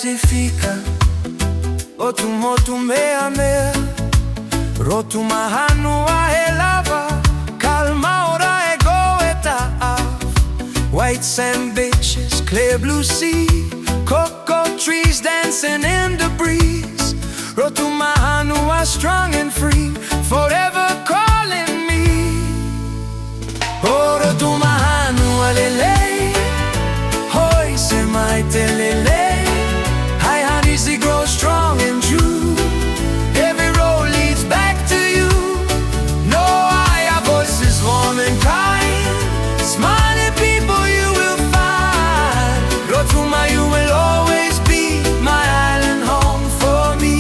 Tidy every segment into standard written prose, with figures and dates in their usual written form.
pacifica, Rotuma tumeamea, Rotuma hanua helava, calma ora e goeta. White sand beaches, clear blue sea, cocoa trees dancing in the breeze. Rotuma hanua strong and free, forever calling me. Oh, Rotuma hanua lelei, hoi se mai te lelei. Hai hanisi grow strong and true, every road leads back to you. No, our voice is warm and kind, smiling people you will find. Rotuma, you will always be my island home for me.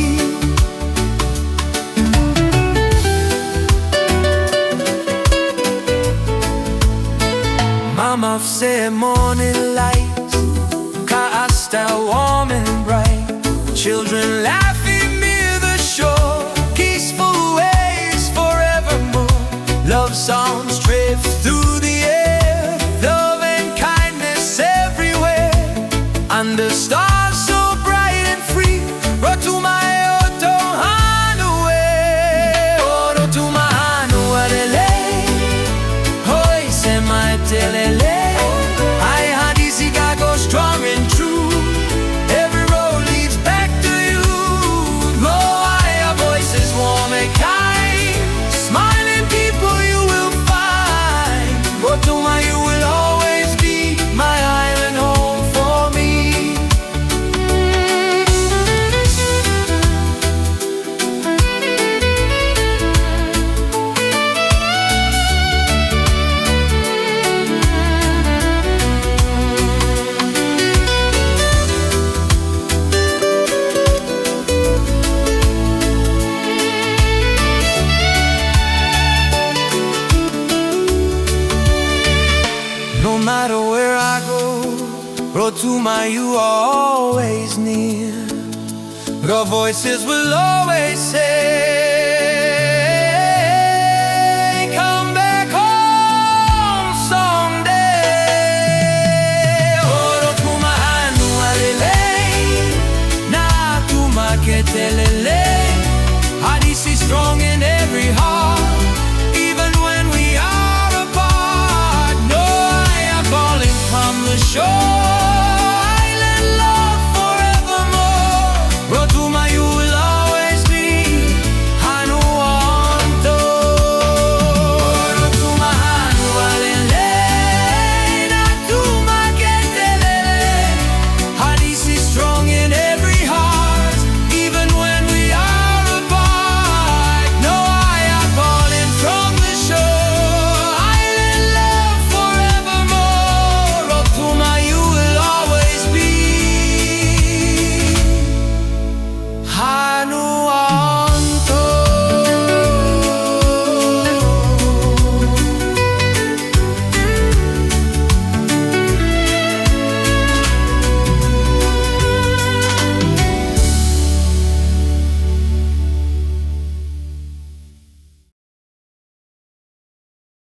Mama say morning lights, ka hasta warm and bright. Children laughing near the shore, peaceful ways forevermore. Love songs drift through the air, love and kindness everywhere. Under stars so bright and free, Rotuma oto hanue. Oh, Rotuma hanua lelei, hoi se mai te lelei. Hai hadisi go strong and true, every road leads back to you. Oh, our voice is warm and kind, smiling people you will find. Rotuma, you will always be my island home for me. No matter where I go, Rotuma, you are always near. Your voices will always say, come back home someday. Oh, Rotuma hanua lelei, na tuma ke te lelei. Hadisi strong in every heart.